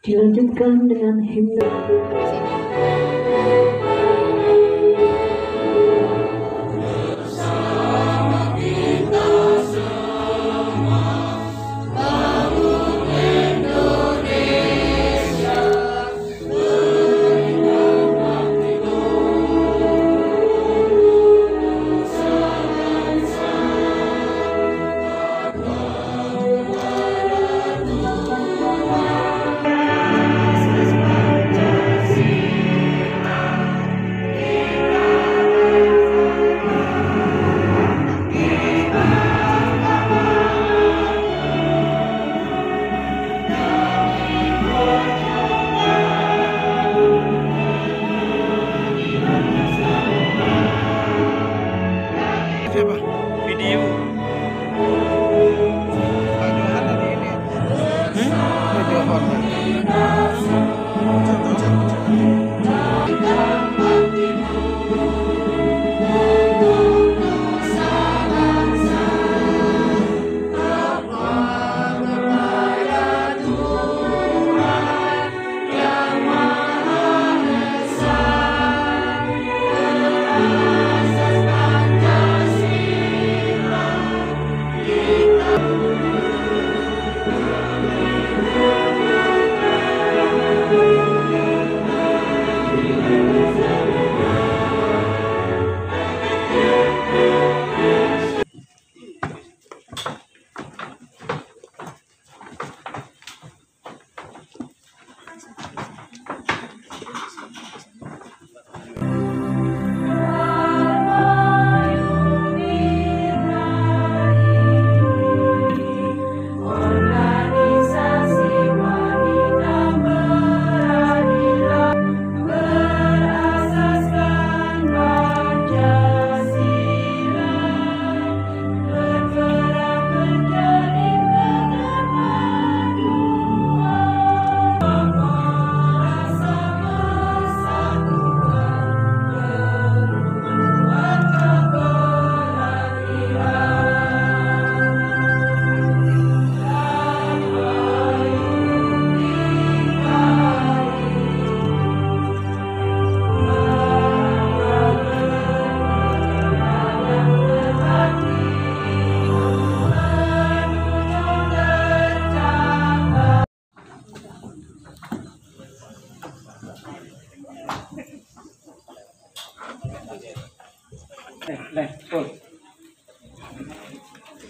Dilanjutkan dengan himne. Video.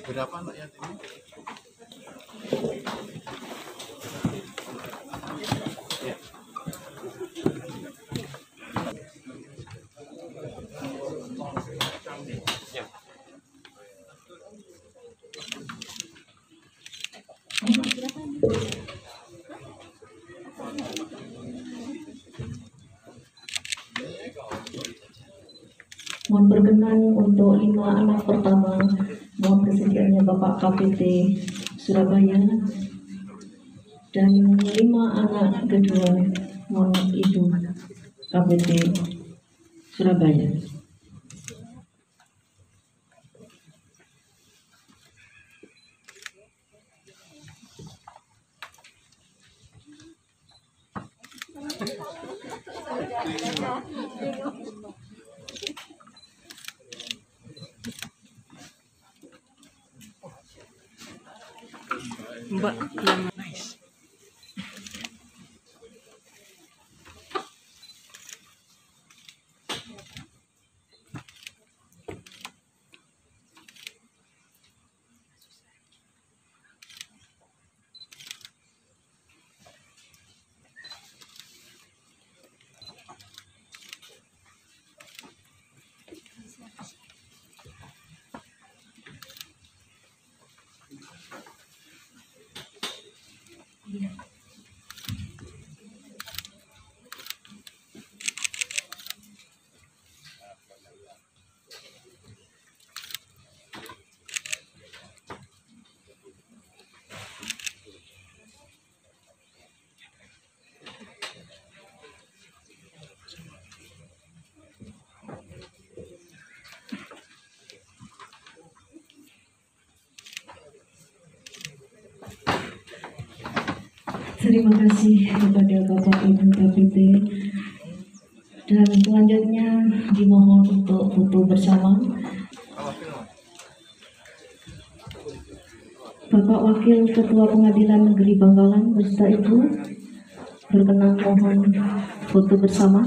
Berapa anak yatim? Mohon berkenan untuk 5 anak pertama, mohon kesediaannya Bapak KPT Surabaya, dan 5 anak kedua, mohon Ibu KPT Surabaya. coba yang nice. Terima kasih kepada Bapak Ibu KPT, dan selanjutnya dimohon untuk foto bersama. Bapak Wakil Ketua Pengadilan Negeri Bangkalan beserta Ibu berkenan mohon foto bersama.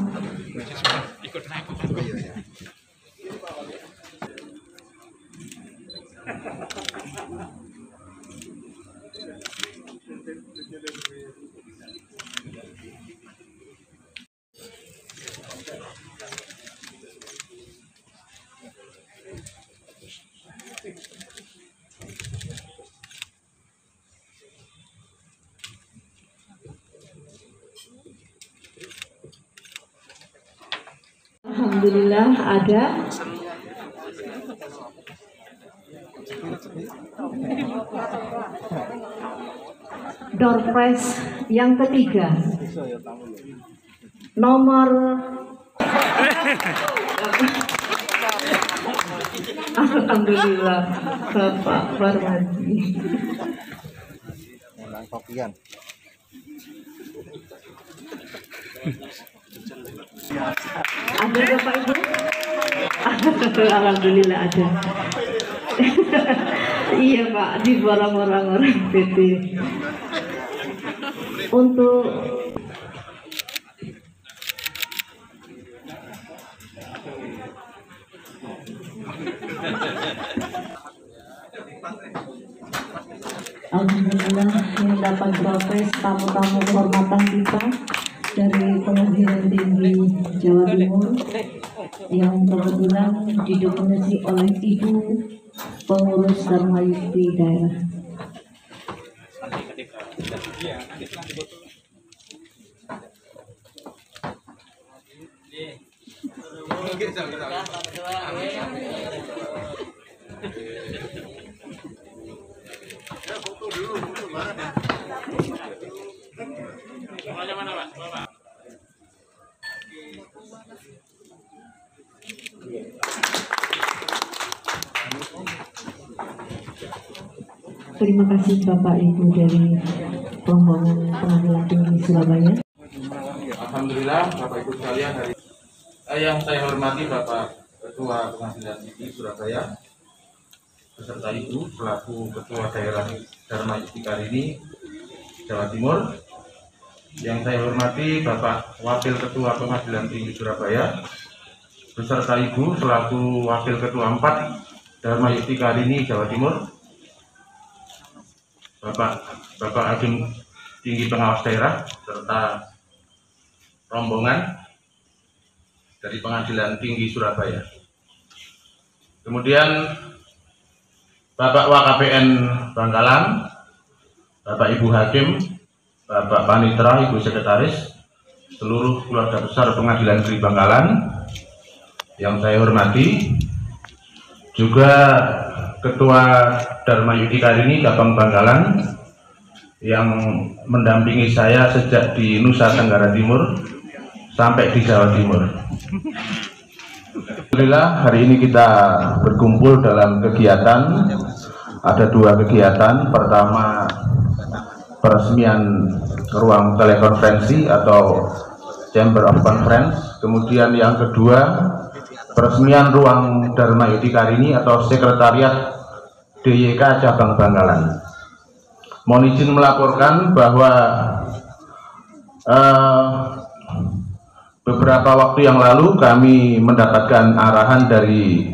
Alhamdulillah ada. Door prize yang ketiga, nomor Alhamdulillah Bapak Farmadi. Kopian. Ada Bapak Ibu? Alhamdulillah ada. Iya Pak, di orang-orang PT. Untuk alhamdulillah yang dapat progres tamu-tamu kehormatan kita dari Pengadilan Tinggi Jawa Timur yang kebetulan didominasi oleh Ibu Pengurus Dharma Yukti Daerah. Terima kasih Bapak Ibu dari rombongan Pengadilan Tinggi Surabaya. Alhamdulillah Bapak Ibu sekalian, yang saya hormati Bapak Ketua Pengadilan Tinggi Surabaya beserta Ibu selaku Ketua Daerah Dharma Yukti Karini Jawa Timur. Yang saya hormati Bapak Wakil Ketua Pengadilan Tinggi Surabaya beserta Ibu selaku Wakil Ketua 4 Dharma Yukti Karini Jawa Timur. Bapak Hakim Tinggi Pengawas Daerah serta rombongan dari Pengadilan Tinggi Surabaya. Kemudian Bapak WKPN Bangkalan, Bapak Ibu Hakim, Bapak Panitera, Ibu Sekretaris, seluruh keluarga besar Pengadilan Negeri Bangkalan yang saya hormati, juga Ketua Dharma Yukti Karini Cabang Bangkalan yang mendampingi saya sejak di Nusa Tenggara Timur sampai di Jawa Timur. Alhamdulillah hari ini kita berkumpul dalam kegiatan, ada dua kegiatan. Pertama, peresmian ruang telekonferensi atau Chamber of Conference. Kemudian yang kedua, peresmian ruang Dharma Yukti Karini atau Sekretariat DYK Cabang Bangkalan. mohon izin melaporkan bahwa beberapa waktu yang lalu kami mendapatkan arahan dari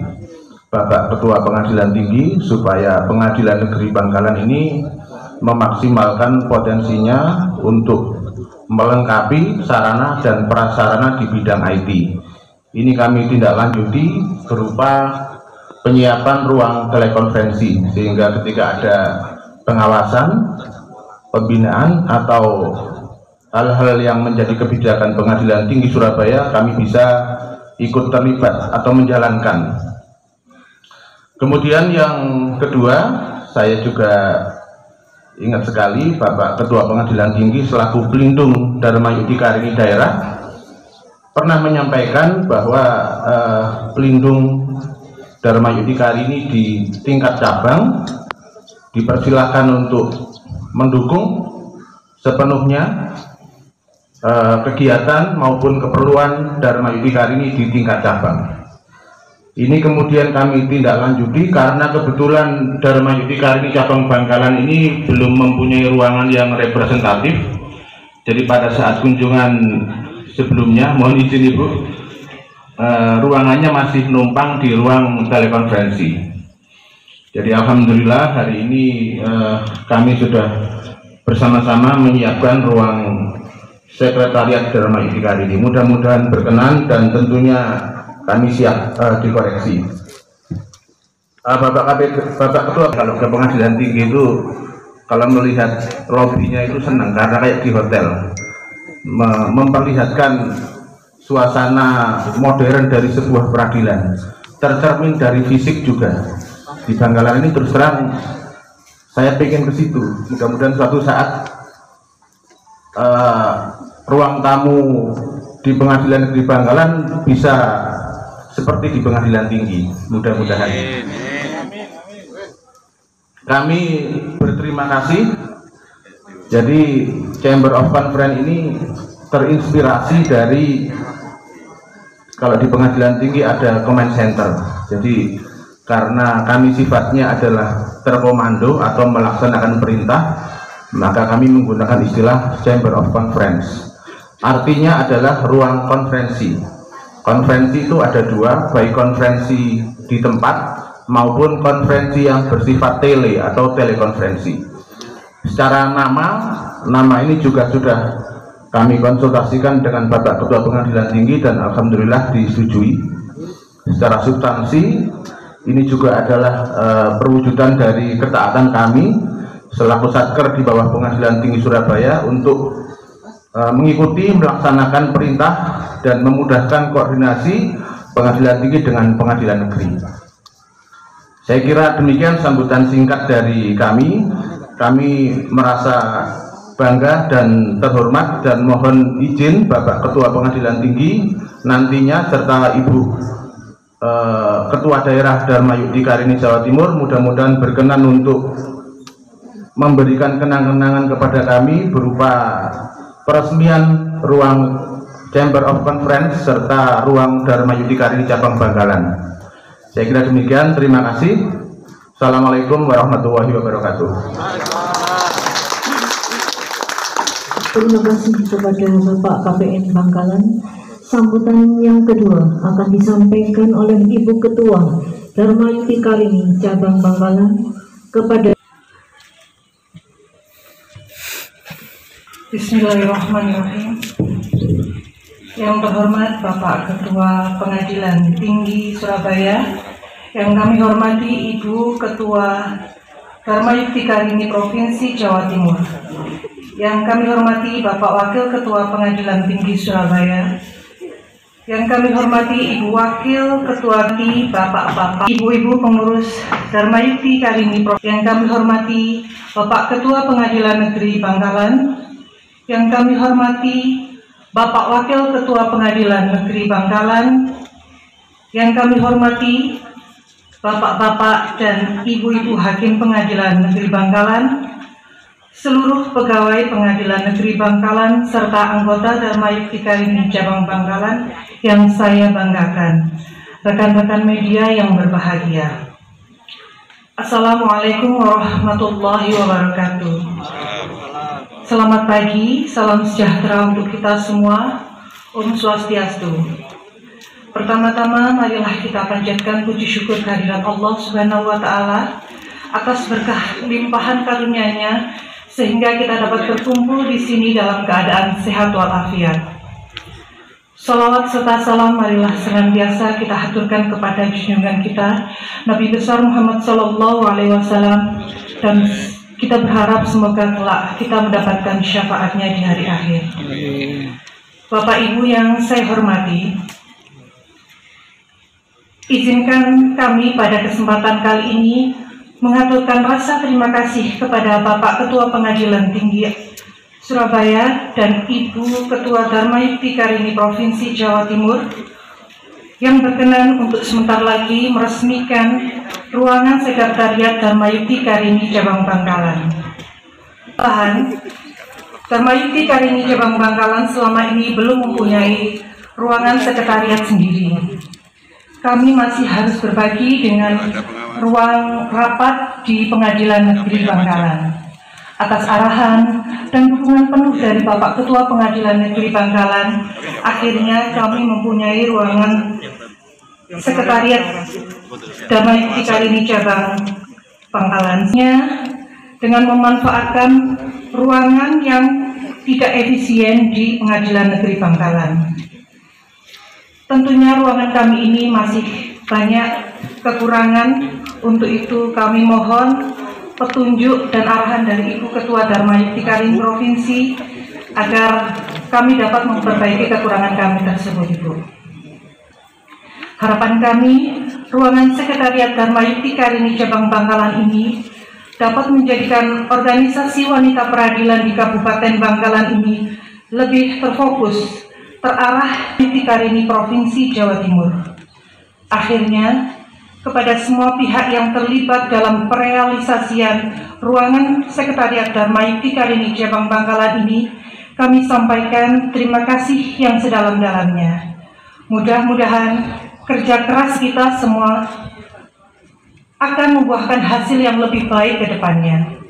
Bapak Ketua Pengadilan Tinggi supaya Pengadilan Negeri Bangkalan ini memaksimalkan potensinya untuk melengkapi sarana dan prasarana di bidang IT. Ini kami tindak lanjuti berupa penyiapan ruang telekonferensi, sehingga ketika ada pengawasan, pembinaan atau hal-hal yang menjadi kebijakan Pengadilan Tinggi Surabaya, kami bisa ikut terlibat atau menjalankan. Kemudian yang kedua, saya juga ingat sekali Bapak Ketua Pengadilan Tinggi selaku pelindung Dharma Yudikarini daerah pernah menyampaikan bahwa pelindung Dharma Yudikarini di tingkat cabang dipersilahkan untuk mendukung sepenuhnya kegiatan maupun keperluan Dharma Yudikarini di tingkat cabang. Ini kemudian kami tindak lanjuti karena kebetulan Dharma Yudikarini cabang Bangkalan ini belum mempunyai ruangan yang representatif. Jadi pada saat kunjungan sebelumnya, mohon izin Ibu, ruangannya masih numpang di ruang telekonferensi. Jadi alhamdulillah hari ini kami sudah bersama-sama menyiapkan ruang sekretariat Dharma Yudikarini. Mudah-mudahan berkenan dan tentunya kami siap dikoreksi. Bapak Ketua, kalau ke Pengadilan Tinggi itu kalau melihat lobinya itu senang karena kayak di hotel, memperlihatkan suasana modern dari sebuah peradilan, tercermin dari fisik juga. Di Bangkalan ini terus terang saya pengen ke situ. Mudah-mudahan suatu saat ruang tamu di Pengadilan Negeri Bangkalan bisa seperti di Pengadilan Tinggi, mudah-mudahan. Kami berterima kasih. Jadi Chamber of Conference ini terinspirasi dari, kalau di Pengadilan Tinggi ada Command Center. Jadi karena kami sifatnya adalah terkomando atau melaksanakan perintah, maka kami menggunakan istilah Chamber of Conference. Artinya adalah ruang konferensi. Konferensi itu ada dua, baik konferensi di tempat maupun konferensi yang bersifat tele atau telekonferensi. Secara nama ini juga sudah kami konsultasikan dengan Bapak Ketua Pengadilan Tinggi dan alhamdulillah disetujui. Secara substansi ini juga adalah perwujudan dari ketaatan kami selaku Satker di bawah Pengadilan Tinggi Surabaya untuk mengikuti melaksanakan perintah dan memudahkan koordinasi Pengadilan Tinggi dengan Pengadilan Negeri. Saya kira demikian sambutan singkat dari kami. Kami merasa bangga dan terhormat dan mohon izin Bapak Ketua Pengadilan Tinggi nantinya serta Ibu Ketua Daerah Dharma Yudikarini Jawa Timur mudah-mudahan berkenan untuk memberikan kenang-kenangan kepada kami berupa peresmian ruang Chamber of Conference serta ruang Dharma Yudikarini cabang Bangkalan. Saya kira demikian, terima kasih. Assalamualaikum warahmatullahi wabarakatuh. Terima kasih kepada Bapak KPN Bangkalan. Sambutan yang kedua akan disampaikan oleh Ibu Ketua Dharma Yudikarini cabang Bangkalan kepada Bismillahirrahmanirrahim. Yang terhormat Bapak Ketua Pengadilan Tinggi Surabaya, yang kami hormati Ibu Ketua Dharma Yudikarini Provinsi Jawa Timur, yang kami hormati Bapak Wakil Ketua Pengadilan Tinggi Surabaya, yang kami hormati Ibu Wakil Ketua di Bapak-Bapak, Ibu-Ibu pengurus Dharma Yudikarini Provinsi, yang kami hormati Bapak Ketua Pengadilan Negeri Bangkalan, yang kami hormati Bapak Wakil Ketua Pengadilan Negeri Bangkalan, yang kami hormati Bapak-bapak dan Ibu-ibu Hakim Pengadilan Negeri Bangkalan, seluruh pegawai Pengadilan Negeri Bangkalan, serta anggota Dharma Yudikarini cabang Bangkalan yang saya banggakan, rekan-rekan media yang berbahagia. Assalamualaikum warahmatullahi wabarakatuh. Selamat pagi, salam sejahtera untuk kita semua. Om Swastiastu. Pertama-tama marilah kita panjatkan puji syukur kehadirat Allah Subhanahu wa Ta'ala atas berkah limpahan karunia-Nya sehingga kita dapat berkumpul di sini dalam keadaan sehat walafiat. Salawat serta salam marilah senantiasa kita haturkan kepada junjungan kita Nabi besar Muhammad Sallallahu Alaihi Wasallam, dan kita berharap semoga kelak kita mendapatkan syafaatnya di hari akhir. Bapak Ibu yang saya hormati, izinkan kami pada kesempatan kali ini mengaturkan rasa terima kasih kepada Bapak Ketua Pengadilan Tinggi Surabaya dan Ibu Ketua Dharma Yukti Karini Provinsi Jawa Timur yang berkenan untuk sebentar lagi meresmikan ruangan Sekretariat Dharma Yukti Karini Cabang Bangkalan. Dharma Yukti Karini Cabang Bangkalan selama ini belum mempunyai ruangan sekretariat sendiri. Kami masih harus berbagi dengan ruang rapat di Pengadilan Negeri Bangkalan. Atas arahan dan dukungan penuh dari Bapak Ketua Pengadilan Negeri Bangkalan, akhirnya kami mempunyai ruangan Sekretariat Dharma Yukti Karini Cabang Bangkalan dengan memanfaatkan ruangan yang tidak efisien di Pengadilan Negeri Bangkalan. Tentunya ruangan kami ini masih banyak kekurangan, untuk itu kami mohon petunjuk dan arahan dari Ibu Ketua Dharma Yukti Karini Provinsi agar kami dapat memperbaiki kekurangan kami tersebut, Ibu. Harapan kami, ruangan Sekretariat Dharma Yukti Karini Cabang Bangkalan ini dapat menjadikan organisasi wanita peradilan di Kabupaten Bangkalan ini lebih terfokus, terarah Yukti Karini Provinsi Jawa Timur. Akhirnya, kepada semua pihak yang terlibat dalam perealisasian ruangan Sekretariat Dharma Yukti Karini Cabang Bangkalan ini, kami sampaikan terima kasih yang sedalam-dalamnya. Mudah-mudahan kerja keras kita semua akan membuahkan hasil yang lebih baik ke depannya.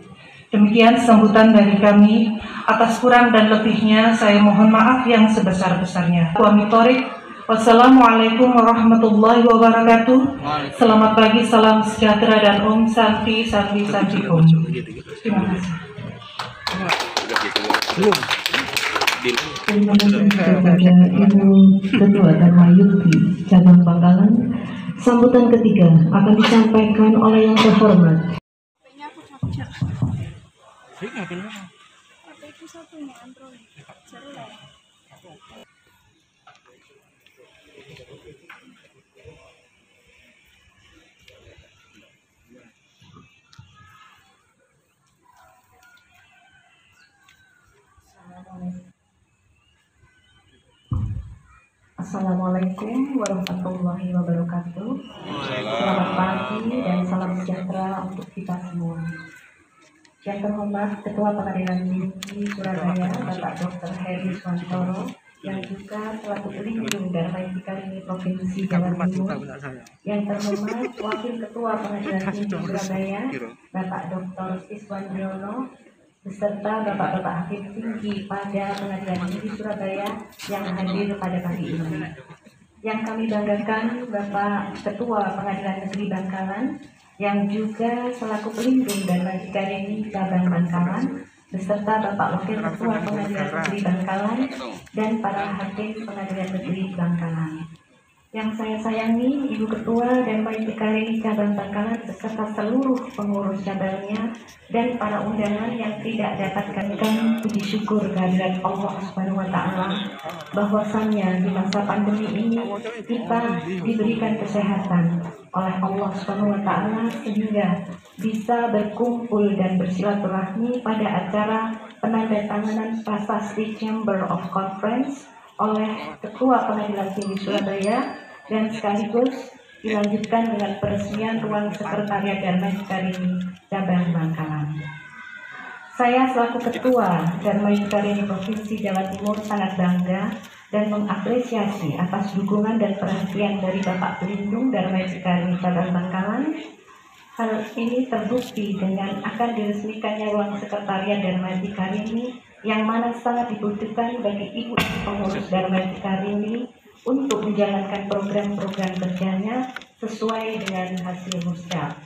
Demikian sambutan dari kami. Atas kurang dan lebihnya saya mohon maaf yang sebesar-besarnya. Wassalamualaikum warahmatullahi wabarakatuh. Selamat pagi, salam sejahtera dan Om Santi Santi Santi Om. Terima kasih. Terima kasih kepada Ibu Ketua Dharma Yukti Cabang Bangkalan. Sambutan ketiga akan disampaikan oleh yang terhormat Assalamualaikum warahmatullahi wabarakatuh. Selamat pagi dan salam sejahtera untuk kita semua. Yang terhormat Ketua Pengadilan Tinggi Surabaya Bapak Dr. Heri Swantoro, yang juga selaku pelindung Dharma Yukti Karini Provinsi Jawa Timur. Yang terhormat Wakil Ketua Pengadilan Tinggi Surabaya Bapak Dr. Iswandiono beserta Bapak-Bapak Hakim Tinggi pada Pengadilan Tinggi Surabaya yang hadir pada pagi ini. Yang kami banggakan Bapak Ketua Pengadilan Negeri Bangkalan yang juga selaku pelindung Dharma Yukti Karini Cabang Bangkalan beserta Bapak Wakil Ketua Pengadilan Negeri Bangkalan dan para hakim Pengadilan Negeri Bangkalan. Yang saya sayangi Ibu Ketua Dharma Yukti Karini Cabang Bangkalan beserta seluruh pengurus cabangnya dan para undangan yang tidak dapatkan puji syukur kehadirat Allah Subhanahu wa Ta'ala bahwasannya di masa pandemi ini kita diberikan kesehatan oleh Allah Subhanahu wa Ta'ala sehingga bisa berkumpul dan bersilaturahmi pada acara penandatanganan prasasti Chamber of Conference oleh Ketua Pengadilan Tinggi Surabaya dan sekaligus dilanjutkan dengan peresmian ruang Sekretariat Dharma Yukti Karini Cabang Bangkalan. Saya selaku Ketua Dharma Yukti Karini Provinsi Jawa Timur sangat bangga dan mengapresiasi atas dukungan dan perhatian dari Bapak Pelindung Dharma Yukti Karini Cabang Bangkalan Hal ini terbukti dengan akan diresmikannya ruang sekretariat Darmawati Karini yang mana sangat dibutuhkan bagi ibu pengurus Darmawati Karini untuk menjalankan program-program kerjanya sesuai dengan hasil musda.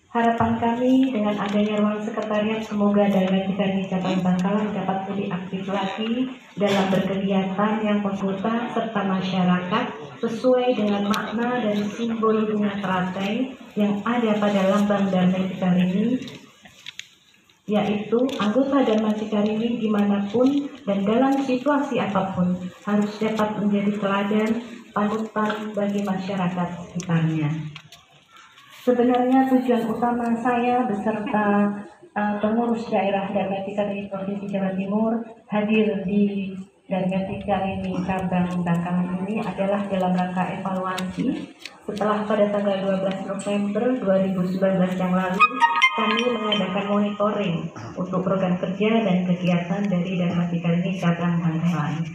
Harapan kami dengan adanya ruang sekretariat semoga Darmawati Karini Cabang Bangkalan dapat lebih aktif lagi dalam berkegiatan yang membuka serta masyarakat sesuai dengan makna dan simbol bunga teratai yang ada pada lambang Darmawati Karini, yaitu anggota Darmawati Karini dimanapun dan dalam situasi apapun harus dapat menjadi teladan panutan bagi masyarakat sekitarnya. Sebenarnya tujuan utama saya beserta pengurus daerah Darmawati Karini Provinsi Jawa Timur hadir di Darmawati Karini Cabang Bangkalan ini adalah dalam rangka evaluasi setelah pada tanggal 12 November 2019 yang lalu kami mengadakan monitoring untuk program kerja dan kegiatan dari Darmawati Karini Cabang Bangkalan.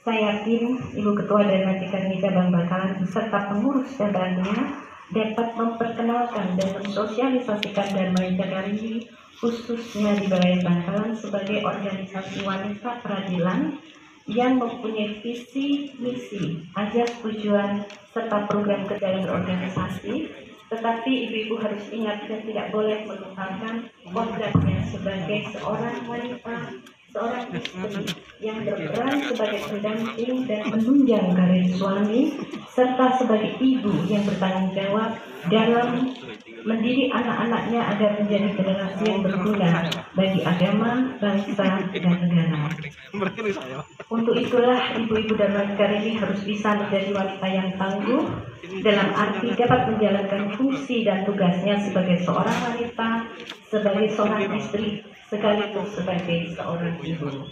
Saya yakin Ibu Ketua Darmawati Karini Cabang Bangkalan beserta pengurus cabangnya dapat memperkenalkan dan mensosialisasikan Darmawati Karini khususnya di wilayah Bangkalan sebagai organisasi wanita peradilan yang mempunyai visi, misi, azas, tujuan, serta program kerja dan organisasi. Tetapi ibu-ibu harus ingat dan tidak boleh melupakan kodratnya sebagai seorang wanita, seorang istri yang berperan sebagai pendamping dan menunjang karir suami, serta sebagai ibu yang bertanggung jawab dalam mendidik anak-anaknya agar menjadi generasi yang berguna bagi agama, bangsa, dan negara. Untuk itulah ibu-ibu Darmawati Karini harus bisa menjadi wanita yang tangguh dalam arti dapat menjalankan fungsi dan tugasnya sebagai seorang wanita, sebagai seorang istri, sekaligus sebagai seorang ibu.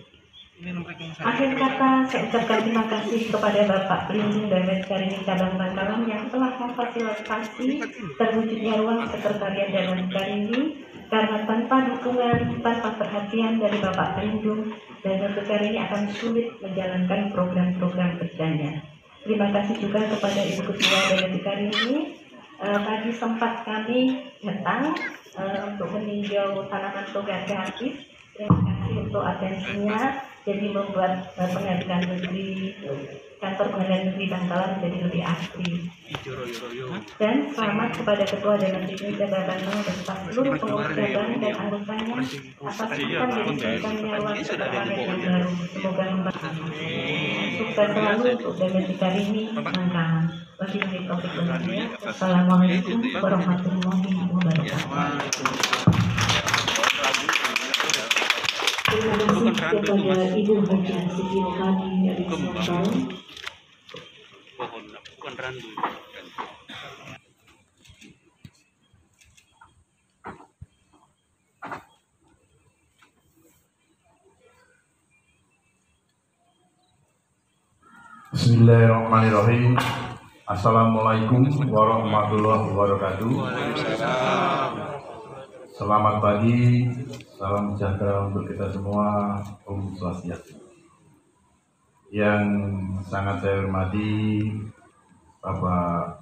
Akhir kata, saya ucapkan terima kasih kepada Bapak Pelindung Darmawati Karini Cabang Bangkalan yang telah memfasilitasi terwujudnya ruang sekretariat Darmawati Karini, karena tanpa dukungan, tanpa perhatian dari Bapak Pelindung, Darmawati Karini akan sulit menjalankan program-program kerjanya. Terima kasih juga kepada Ibu Ketua Darmawati Karini. Tadi sempat kami datang untuk meninjau tanaman toga kreatif. Terima kasih untuk atensinya. Jadi membuat pengadilan negeri, kantor pengadilan negeri Bangkalan menjadi lebih aktif. Dan selamat kepada Ketua Darmawati Karini Cabang Bangkalan beserta seluruh pengurus cabang dan anggotanya atas akan diresmikannya ruang sekretariat yang baru. Semoga membantu. Sukses selalu untuk Darmawati Karini Bangkalan. Wabillahi taufiq wal hidayah. Wassalamualaikum warahmatullahi wabarakatuh. Terima kasih kepada Ibu Haji Siti Rohani dari Sumbar. Bismillahirrahmanirrahim. Assalamualaikum warahmatullahi wabarakatuh. Selamat pagi, salam sejahtera untuk kita semua. Om Swastiastu. Yang sangat saya hormati Bapak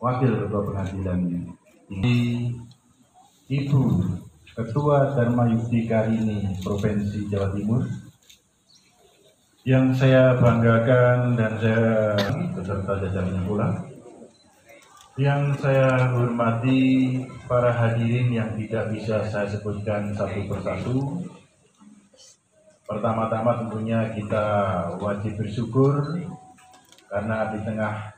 Wakil Ketua Pengadilan Tinggi, Ibu Ketua Darmawati Karini Provinsi Jawa Timur, yang saya banggakan dan saya beserta jajarannya pula, yang saya hormati para hadirin yang tidak bisa saya sebutkan satu persatu. Pertama-tama tentunya kita wajib bersyukur karena di tengah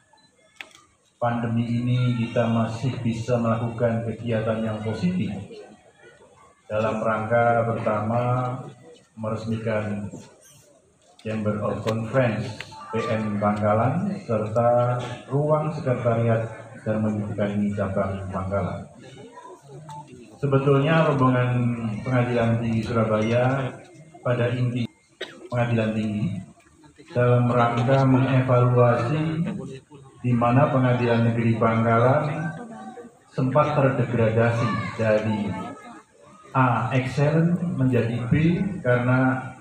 pandemi ini kita masih bisa melakukan kegiatan yang positif dalam rangka pertama meresmikan Chamber of Conference PN Bangkalan serta ruang sekretariat Darmawati Karini Cabang Bangkalan. Sebetulnya rombongan Pengadilan Tinggi Surabaya pada inti Pengadilan Tinggi dalam rangka mengevaluasi di mana Pengadilan Negeri Bangkalan sempat terdegradasi dari A excellent menjadi B karena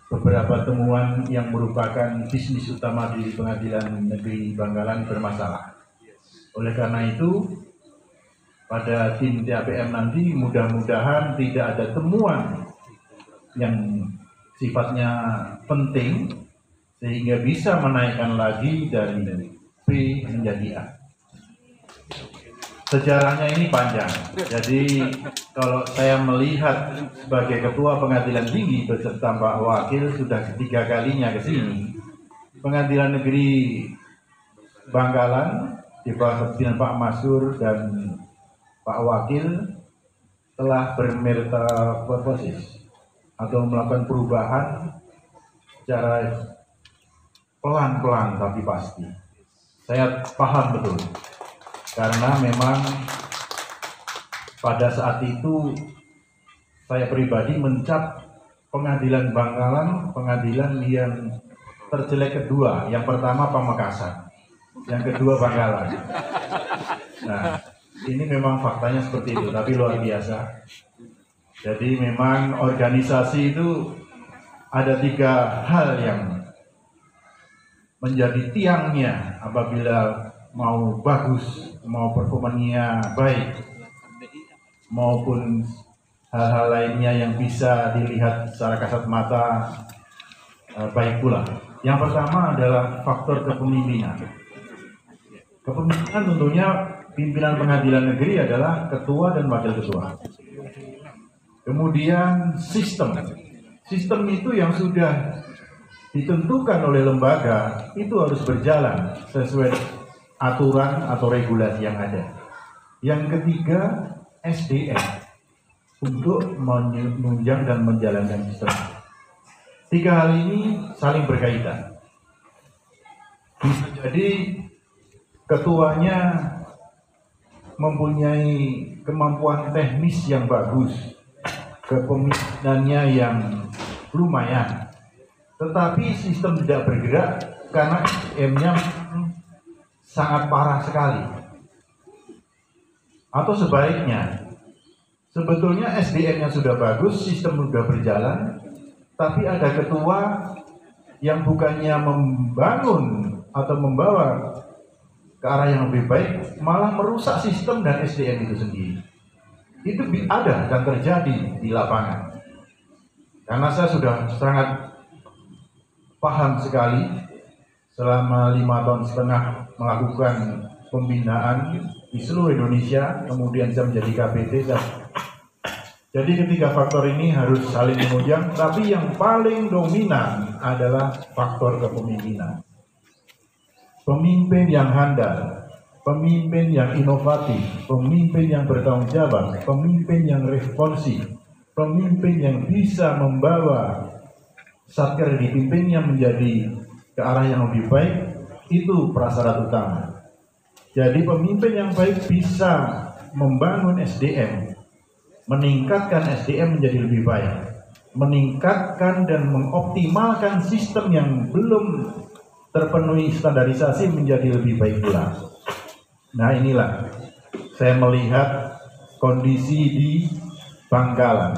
beberapa temuan yang merupakan bisnis utama di Pengadilan Negeri Bangkalan bermasalah. Oleh karena itu, pada tim TAPM nanti mudah-mudahan tidak ada temuan yang sifatnya penting sehingga bisa menaikkan lagi dari B menjadi A. Sejarahnya ini panjang, jadi kalau saya melihat sebagai Ketua Pengadilan Tinggi beserta Pak Wakil sudah ketiga kalinya ke sini, Pengadilan Negeri Bangkalan di bawah kepemimpinan Pak Masur dan Pak Wakil telah bermetamorfosis atau melakukan perubahan secara pelan-pelan tapi pasti. Saya paham betul, karena memang pada saat itu saya pribadi mencap Pengadilan Bangkalan pengadilan yang terjelek kedua. Yang pertama Pamekasan, yang kedua Bangkalan. Nah, ini memang faktanya seperti itu, tapi luar biasa. Jadi memang organisasi itu ada 3 hal yang menjadi tiangnya apabila mau bagus, mau performanya baik, maupun hal-hal lainnya yang bisa dilihat secara kasat mata baik pula. Yang pertama adalah faktor kepemimpinan. Kepemimpinan tentunya pimpinan pengadilan negeri adalah ketua dan wakil ketua. Kemudian sistem itu yang sudah ditentukan oleh lembaga itu harus berjalan sesuai aturan atau regulasi yang ada. Yang ketiga SDM untuk menunjang dan menjalankan sistem. 3 hal ini saling berkaitan. Bisa jadi ketuanya mempunyai kemampuan teknis yang bagus, kepemimpinannya yang lumayan, tetapi sistem tidak bergerak karena SDM-nya sangat parah sekali. Atau sebaliknya, sebetulnya SDM-nya sudah bagus, sistem sudah berjalan, tapi ada ketua yang bukannya membangun atau membawa ke arah yang lebih baik, malah merusak sistem dan SDM itu sendiri. Itu ada dan terjadi di lapangan. Karena saya sudah sangat paham sekali selama 5,5 tahun melakukan pembinaan di seluruh Indonesia, kemudian saya menjadi KPT. Jadi ketiga faktor ini harus saling menunjang, tapi yang paling dominan adalah faktor kepemimpinan. Pemimpin yang handal, pemimpin yang inovatif, pemimpin yang bertanggung jawab, pemimpin yang responsif, pemimpin yang bisa membawa satker dipimpinnya menjadi ke arah yang lebih baik, itu prasyarat utama. Jadi pemimpin yang baik bisa membangun SDM, meningkatkan SDM menjadi lebih baik, meningkatkan dan mengoptimalkan sistem yang belum terpenuhi standarisasi menjadi lebih baik pula. Nah, inilah saya melihat kondisi di Bangkalan.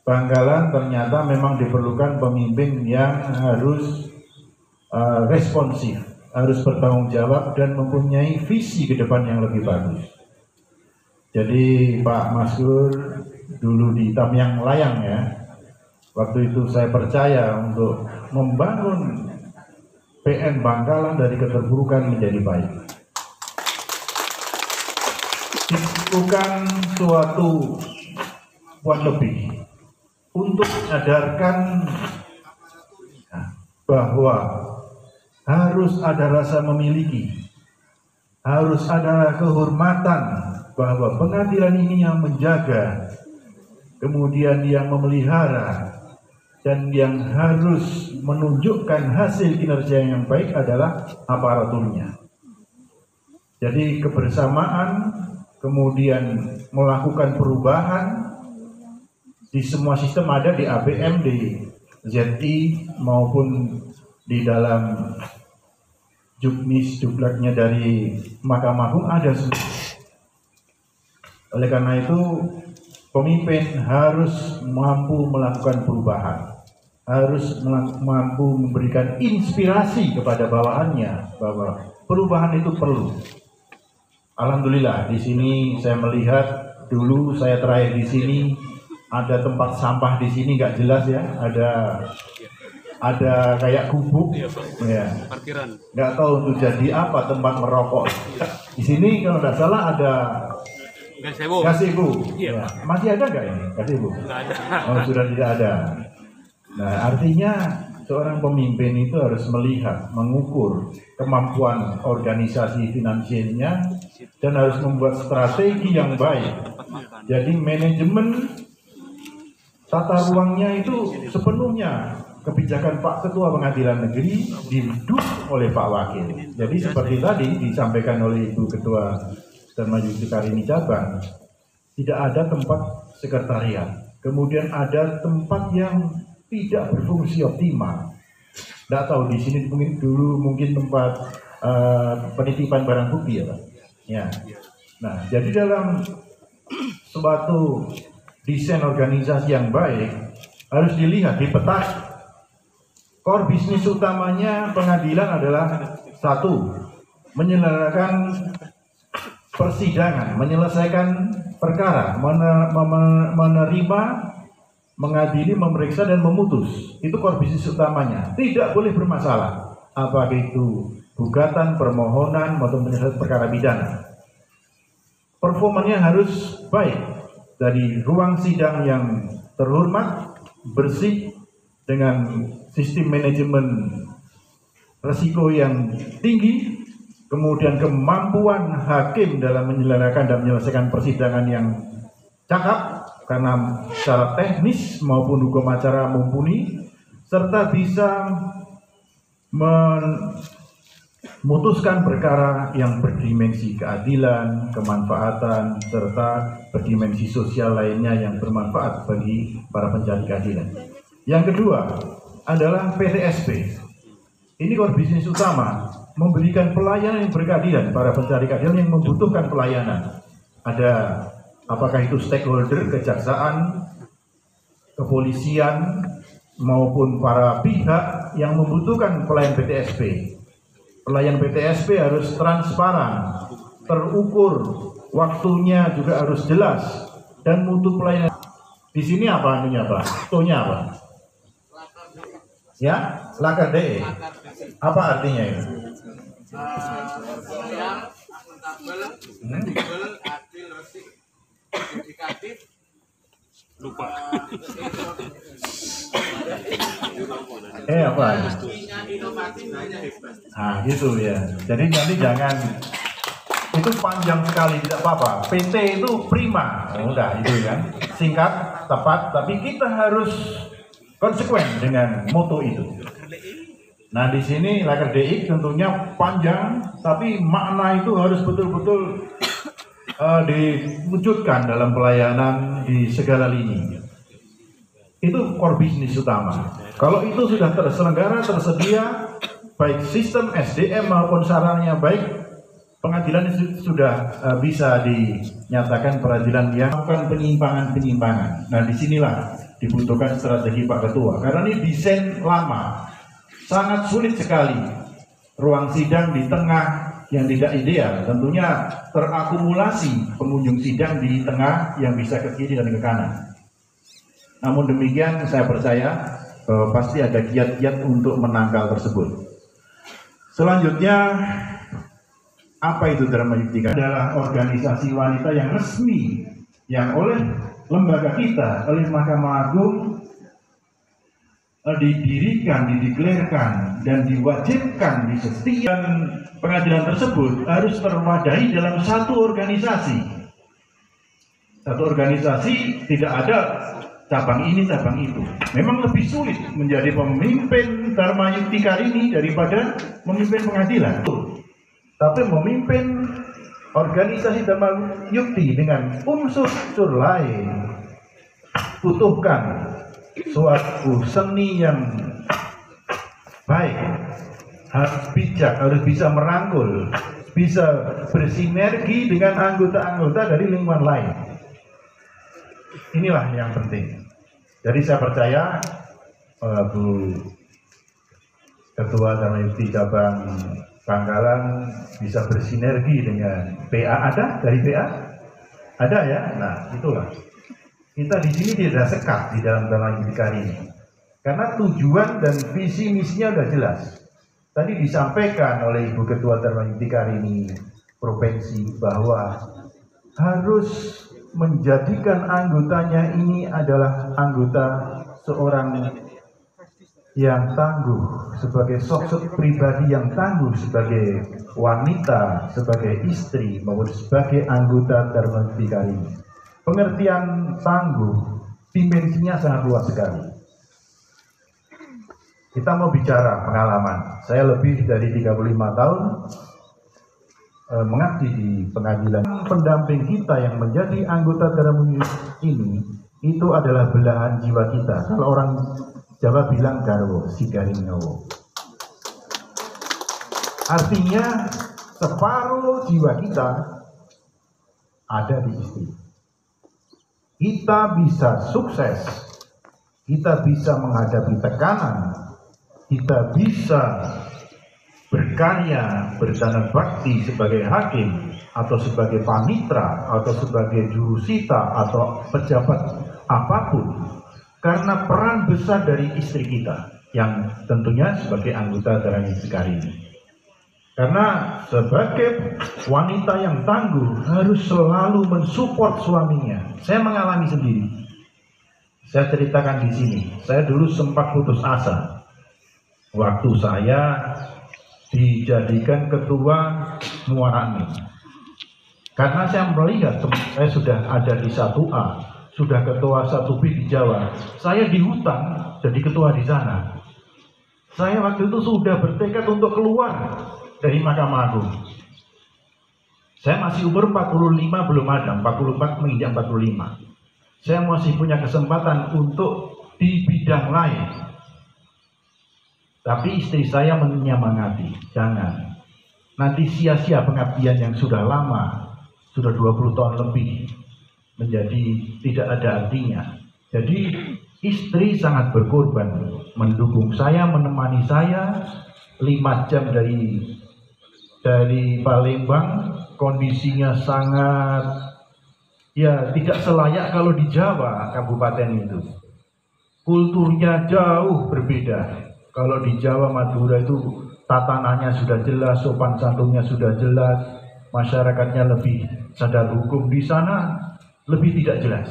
Bangkalan ternyata memang diperlukan pemimpin yang harus responsif, harus bertanggung jawab dan mempunyai visi ke depan yang lebih bagus. Jadi Pak Masur dulu di Tamyang Layang ya, waktu itu saya percaya untuk membangun PN Bangkalan dari keterpurukan menjadi baik. Bukan suatu buat lebih untuk menyadarkan bahwa harus ada rasa memiliki, harus ada kehormatan bahwa pengadilan ini yang menjaga, kemudian yang memelihara, dan yang harus menunjukkan hasil kinerja yang baik adalah aparaturnya. Jadi kebersamaan, kemudian melakukan perubahan di semua sistem ada di APM, di ZI maupun di dalam Juknis, Juklaknya dari Mahkamah Agung ada semua. Oleh karena itu pemimpin harus mampu melakukan perubahan, harus mampu memberikan inspirasi kepada bawahannya bahwa perubahan itu perlu. Alhamdulillah di sini saya melihat dulu saya terakhir di sini ada tempat sampah di sini nggak jelas ya, ada kayak gubuk ya, nggak tahu untuk jadi apa tempat merokok. Di sini kalau nggak salah ada gazebo. Ya. Masih ada nggak ini gazebo? Nggak ada. Oh, sudah tidak ada. Nah, artinya seorang pemimpin itu harus melihat, mengukur kemampuan organisasi finansialnya dan harus membuat strategi yang baik. Jadi manajemen tata ruangnya itu sepenuhnya kebijakan Pak Ketua Pengadilan Negeri didukung oleh Pak Wakil. Jadi seperti tadi disampaikan oleh Ibu Ketua Dharma Yukti Karini Cabang, tidak ada tempat sekretariat. Kemudian ada tempat yang tidak berfungsi optimal. Tidak tahu di sini mungkin tempat penitipan barang bukti ya Pak. Ya. Nah, jadi dalam suatu desain organisasi yang baik harus dilihat di peta. Core bisnis utamanya pengadilan adalah satu, menyelenggarakan persidangan, menyelesaikan perkara, menerima, mengadili, memeriksa dan memutus. Itu core bisnis utamanya. Tidak boleh bermasalah. Apakah itu gugatan, permohonan maupun penyelesaian perkara pidana. Performanya harus baik dari ruang sidang yang terhormat, bersih, dengan sistem manajemen risiko yang tinggi, kemudian kemampuan hakim dalam menyelenggarakan dan menyelesaikan persidangan yang cakap karena secara teknis maupun hukum acara mumpuni, serta bisa memutuskan perkara yang berdimensi keadilan, kemanfaatan, serta berdimensi sosial lainnya yang bermanfaat bagi para pencari keadilan. Yang kedua adalah PTSP. Ini core bisnis utama, memberikan pelayanan yang berkeadilan para pencari keadilan yang membutuhkan pelayanan. Ada apakah itu stakeholder, kejaksaan, kepolisian, maupun para pihak yang membutuhkan pelayanan PTSP. Pelayanan PTSP harus transparan, terukur, waktunya juga harus jelas, dan mutu pelayanan. Di sini apa anunya Pak? Tonya apa? Ya, lakar DE. Apa artinya itu? Lupa. Apa? Nah, gitu ya. Jadi nanti jangan itu panjang sekali tidak apa-apa. PT itu prima, udah itu kan, singkat, tepat. Tapi kita harus konsekuen dengan moto itu. Nah di sini Lakar DI tentunya panjang, tapi makna itu harus betul-betul diwujudkan dalam pelayanan di segala lini. Itu core bisnis utama. Kalau itu sudah terselenggara, tersedia, baik sistem SDM maupun sarannya baik, pengadilan itu sudah bisa dinyatakan peradilan yang melakukan penyimpangan-penyimpangan. Nah disinilah dibutuhkan strategi Pak Ketua, karena ini desain lama, sangat sulit sekali ruang sidang di tengah yang tidak ideal, tentunya terakumulasi pengunjung sidang di tengah yang bisa ke kiri dan ke kanan. Namun demikian saya percaya pasti ada kiat-kiat untuk menangkal tersebut. Selanjutnya, apa itu Dharma Yukti? Adalah organisasi wanita yang resmi yang oleh lembaga kita, oleh Mahkamah Agung didirikan, dideklarasikan dan diwajibkan di setiap pengadilan tersebut harus terwadahi dalam satu organisasi. Satu organisasi, tidak ada cabang ini, cabang itu. Memang lebih sulit menjadi pemimpin Dharma Yukti Karini daripada memimpin pengadilan. Tapi memimpin organisasi Dharma Yukti dengan unsur-unsur lain butuhkan suatu seni yang baik, harus bijak, harus bisa merangkul, bisa bersinergi dengan anggota-anggota dari lingkungan lain. Inilah yang penting. Jadi saya percaya Bu Ketua Dharma Yukti Cabang Bangkalan bisa bersinergi dengan PA. Ada dari PA? Ada ya? Nah, itulah. Kita di sini tidak sekat di dalam Dharma Yudhikari ini. Karena tujuan dan visi misinya sudah jelas. Tadi disampaikan oleh Ibu Ketua Dharma Yudhikari ini provinsi bahwa harus menjadikan anggotanya ini adalah anggota seorang yang tangguh, sebagai sosok pribadi yang tangguh, sebagai wanita, sebagai istri, maupun sebagai anggota Dharma Yudhikari. Pengertian tangguh, dimensinya sangat luas sekali. Kita mau bicara pengalaman. Saya lebih dari 35 tahun mengabdi di pengadilan. Pendamping kita yang menjadi anggota Dharma ini, itu adalah belahan jiwa kita. Kalau orang Jawa bilang garwo, si garing nyawo. Artinya separuh jiwa kita ada di istri. Kita bisa sukses, kita bisa menghadapi tekanan, kita bisa berkarya, berdana bakti sebagai hakim, atau sebagai panitra, atau sebagai jurusita, atau pejabat apapun. Karena peran besar dari istri kita, yang tentunya sebagai anggota Dharma Yudhikari ini. Karena sebagai wanita yang tangguh harus selalu mensupport suaminya. Saya mengalami sendiri. Saya ceritakan di sini. Saya dulu sempat putus asa. Waktu saya dijadikan ketua Muarani. Karena saya melihat saya sudah ada di 1A. Sudah ketua 1B di Jawa, saya di hutan jadi ketua di sana. Saya waktu itu sudah bertekad untuk keluar dari Mahkamah Agung. Saya masih umur 45 belum ada, 44 menginjak 45. Saya masih punya kesempatan untuk di bidang lain. Tapi istri saya menyemangati, jangan. Nanti sia-sia pengabdian yang sudah lama, sudah 20 tahun lebih. Menjadi tidak ada artinya. Jadi istri sangat berkorban, mendukung saya, menemani saya 5 jam dari Palembang. Kondisinya sangat tidak selayak kalau di Jawa kabupaten itu. Kulturnya jauh berbeda. Kalau di Jawa Madura itu tatanannya sudah jelas, sopan santunnya sudah jelas, masyarakatnya lebih sadar hukum. Di sana lebih tidak jelas.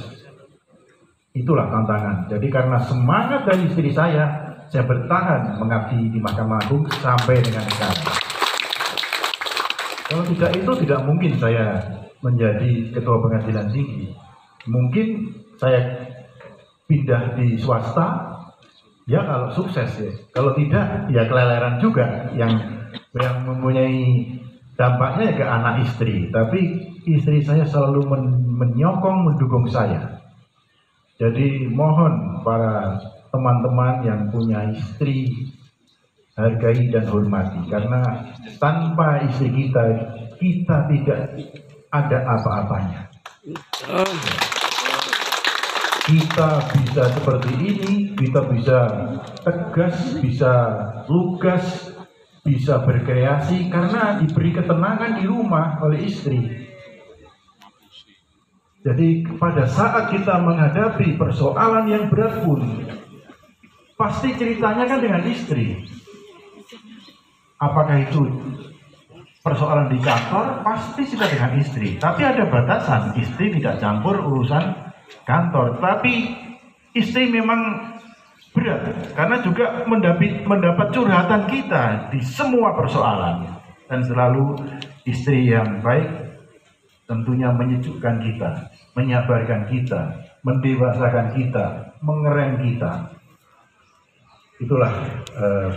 Itulah tantangan. Jadi karena semangat dari istri saya bertahan mengabdi di Mahkamah Agung sampai dengan sekarang. Kalau tidak itu tidak mungkin saya menjadi ketua pengadilan tinggi. Mungkin saya pindah di swasta, ya kalau sukses ya. Kalau tidak, ya keleleran juga yang mempunyai dampaknya ke anak istri. Tapi istri saya selalu menyokong, mendukung saya. Jadi mohon para teman-teman yang punya istri, hargai dan hormati. Karena tanpa istri kita tidak ada apa-apanya. Kita bisa seperti ini, kita bisa tegas, bisa lugas, bisa berkreasi karena diberi ketenangan di rumah oleh istri. Jadi pada saat kita menghadapi persoalan yang berat pun, pasti ceritanya kan dengan istri. Apakah itu persoalan di kantor, pasti sudah dengan istri. Tapi ada batasan, istri tidak campur urusan kantor. Tapi istri memang berat, karena juga mendapat curhatan kita di semua persoalan. Dan selalu istri yang baik tentunya menyejukkan kita, menyabarkan kita, mendewasakan kita, mengerem kita. Itulah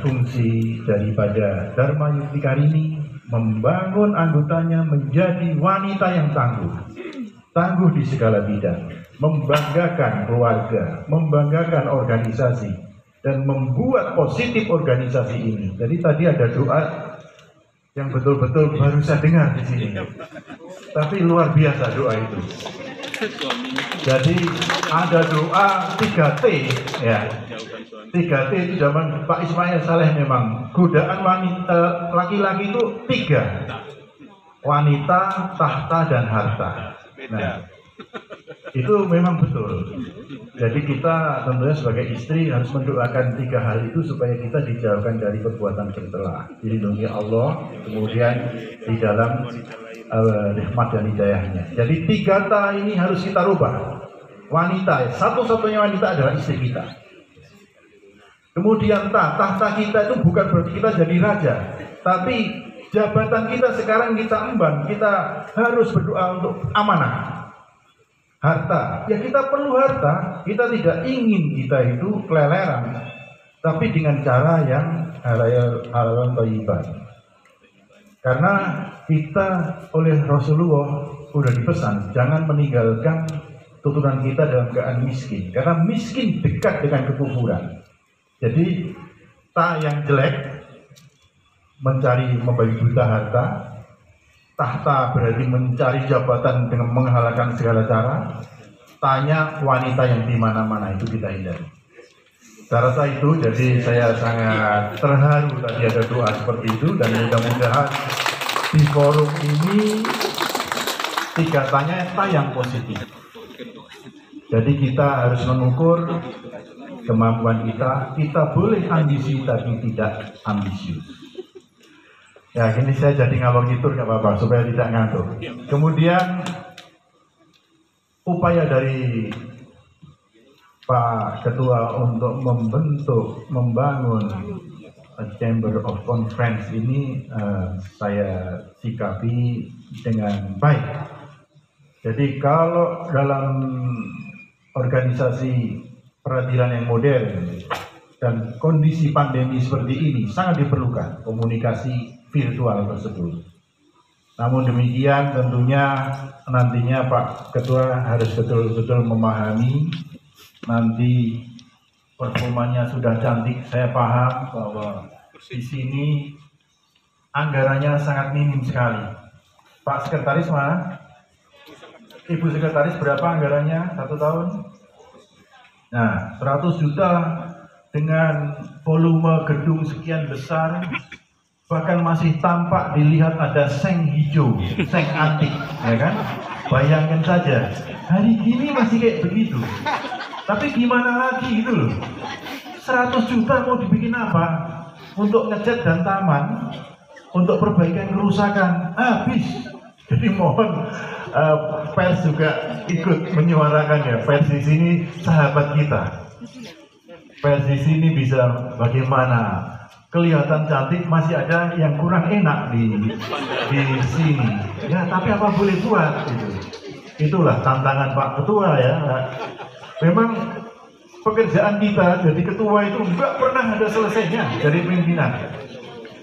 fungsi daripada Dharma Yudhikari ini, membangun anggotanya menjadi wanita yang tangguh. Tangguh di segala bidang, membanggakan keluarga, membanggakan organisasi, dan membuat positif organisasi ini. Jadi tadi ada doa yang betul-betul baru saya dengar di sini. Tapi luar biasa doa itu. Jadi ada doa 3T ya. 3T itu zaman Pak Ismail Saleh memang godaan wanita laki-laki itu 3, wanita, tahta, dan harta. Nah, itu memang betul. Jadi kita tentunya sebagai istri harus mendoakan 3 hal itu supaya kita dijauhkan dari perbuatan bercela, dilindungi Allah, kemudian di dalam nikmat dan hidayahnya. Jadi 3 ta ini harus kita rubah. Wanita, satu-satunya wanita adalah istri kita. Kemudian tahta kita itu bukan berarti kita jadi raja, tapi jabatan kita sekarang kita emban, kita harus berdoa untuk amanah. Harta, ya kita perlu harta, kita tidak ingin kita itu keleleran, tapi dengan cara yang halal thayyibah. Karena kita oleh Rasulullah sudah dipesan, jangan meninggalkan turunan kita dalam keadaan miskin, karena miskin dekat dengan kekufuran. Jadi ta yang jelek mencari membagi buta harta, tahta berarti mencari jabatan dengan menghalalkan segala cara, tanya wanita yang di mana-mana itu kita hindari. Saya rasa itu, jadi saya sangat terharu tadi ada doa seperti itu, dan mudah-mudahan di forum ini 3 tanya ta yang positif. Jadi kita harus mengukur kemampuan kita boleh ambisi tapi tidak ambisius. Ya, ini saya jadi ngalor ngidul nggak apa-apa supaya tidak ngantuk. Kemudian upaya dari Pak Ketua untuk membangun Chamber of Conference ini saya sikapi dengan baik. Jadi kalau dalam organisasi peradilan yang modern dan kondisi pandemi seperti ini sangat diperlukan komunikasi virtual tersebut. Namun demikian tentunya nantinya Pak Ketua harus betul-betul memahami, nanti performanya sudah cantik, saya paham bahwa di sini anggarannya sangat minim sekali. Pak Sekretaris mana? Ibu Sekretaris berapa anggarannya 1 tahun? Nah, 100 juta dengan volume gedung sekian besar, bahkan masih tampak dilihat ada seng hijau, seng antik, ya kan? Bayangkan saja, hari gini masih kayak begitu. Tapi gimana lagi gitu loh? 100 juta mau dibikin apa? Untuk ngecat dan taman, untuk perbaikan kerusakan, habis. Jadi mohon pers juga ikut menyuarakan ya, pers di sini sahabat kita. Pers di sini bisa bagaimana kelihatan cantik, masih ada yang kurang enak di sini. Ya, tapi apa boleh buat gitu. Itulah tantangan Pak Ketua ya. Memang pekerjaan kita jadi ketua itu nggak pernah ada selesainya dari pimpinan.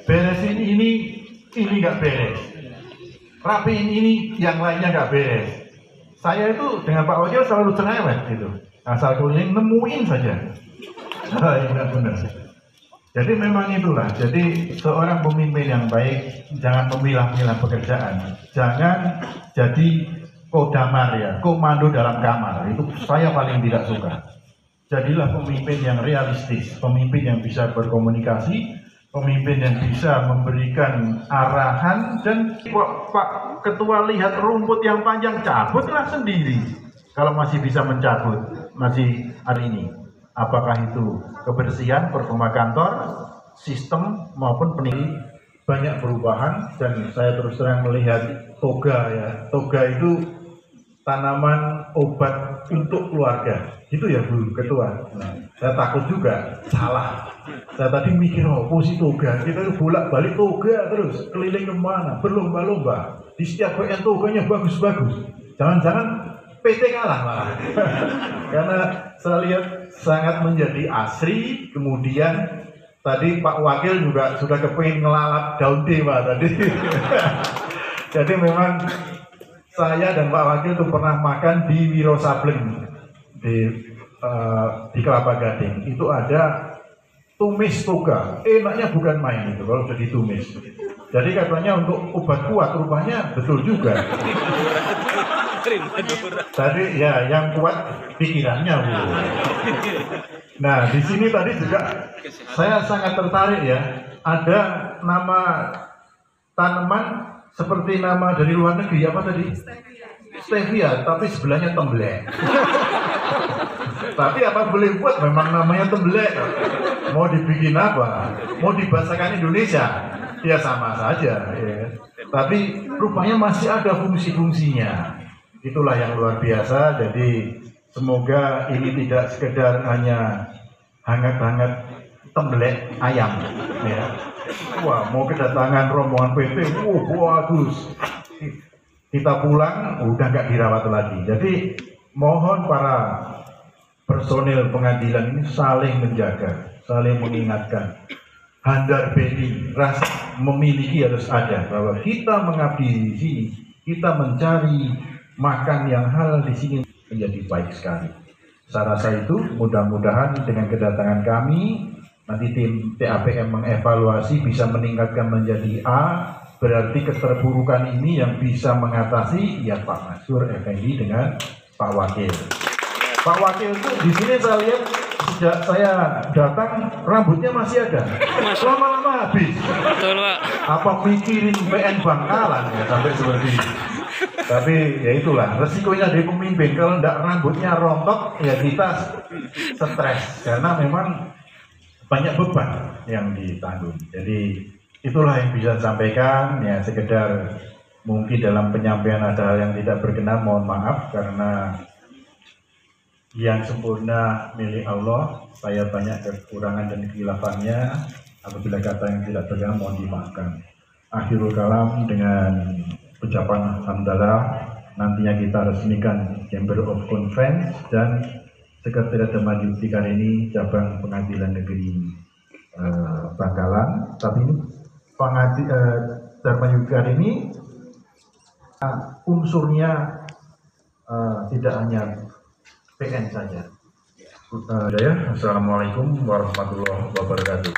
Beresin ini nggak beres. Rapiin ini, yang lainnya nggak beres. Saya itu dengan Pak Wakil selalu cerewet gitu. Asal keliling nemuin saja. Benar. Jadi memang itulah. Jadi seorang pemimpin yang baik jangan memilah-milah pekerjaan. Jangan jadi kodamar ya, komando dalam kamar. Itu saya paling tidak suka. Jadilah pemimpin yang realistis, pemimpin yang bisa berkomunikasi, pemimpin yang bisa memberikan arahan. Dan Pak Ketua lihat rumput yang panjang, cabutlah sendiri. Kalau masih bisa mencabut, masih hari ini. Apakah itu kebersihan, performa kantor, sistem maupun penilaian, banyak perubahan. Dan saya terus terang melihat toga ya. Toga itu tanaman obat untuk keluarga. Itu ya Bu Ketua. Nah, saya takut juga salah. Saya tadi mikir, oh posisi toga, kita itu bolak-balik toga terus, keliling kemana, berlomba-lomba. Di setiap WN toganya bagus-bagus. Jangan-jangan PT kalah malah. Karena saya lihat sangat menjadi asri. Kemudian tadi Pak Wakil juga sudah kepingin ngelalap daun dewa tadi. Jadi memang saya dan Pak Wakil itu pernah makan di Wiro Sableng di Kelapa Gading. Itu ada tumis toga, enaknya bukan main itu kalau jadi tumis. Jadi katanya untuk obat kuat, rupanya betul juga. Tadi ya yang kuat pikirannya, Bu. Nah, di sini tadi juga saya sangat tertarik ya. Ada nama tanaman seperti nama dari luar negeri apa tadi? Stevia, tapi sebelahnya temblek. Tapi apa boleh buat, memang namanya temblek. Mau dibikin apa? Mau dibahasakan Indonesia? Ya sama saja. Ya. Tapi rupanya masih ada fungsi-fungsinya. Itulah yang luar biasa. Jadi semoga ini tidak sekedar hanya hangat-hangat temblek ayam. Ya. Wah, mau kedatangan rombongan PT, bagus. Kita pulang udah nggak dirawat lagi. Jadi mohon para personil pengadilan ini saling menjaga, saling mengingatkan. Handar beni, rasa memiliki harus ada, bahwa kita mengabdi di sini, kita mencari makan yang halal di sini menjadi baik sekali. Saya rasa itu mudah-mudahan dengan kedatangan kami nanti tim TAPM mengevaluasi bisa meningkatkan menjadi A, berarti keterpurukan ini yang bisa mengatasi ya Pak Mansur Effendi dengan Pak Wakil. Pak Wakil itu di sini saya lihat sejak saya datang rambutnya masih ada, lama-lama habis. Betul, Pak. Apa mikirin PN Bangkalan ya sampai seperti itu. Tapi ya itulah resikonya dari pemimpin, kalau tidak rambutnya rontok ya kita stres karena memang banyak beban yang ditanggung. Jadi itulah yang bisa saya sampaikan ya, sekedar mungkin dalam penyampaian ada hal yang tidak berkenan, mohon maaf karena yang sempurna milik Allah, saya banyak kekurangan dan kehilafannya. Apabila kata yang tidak berkenan mohon dimaafkan. Akhirul kalam dengan ucapan alhamdulillah, nantinya kita resmikan Chamber of Conference dan Sekretariat Dharmayukti kali ini cabang pengadilan negeri Bangkalan. Tapi ini Dharmayukti kali ini unsurnya tidak hanya PN saja. Assalamualaikum warahmatullahi wabarakatuh.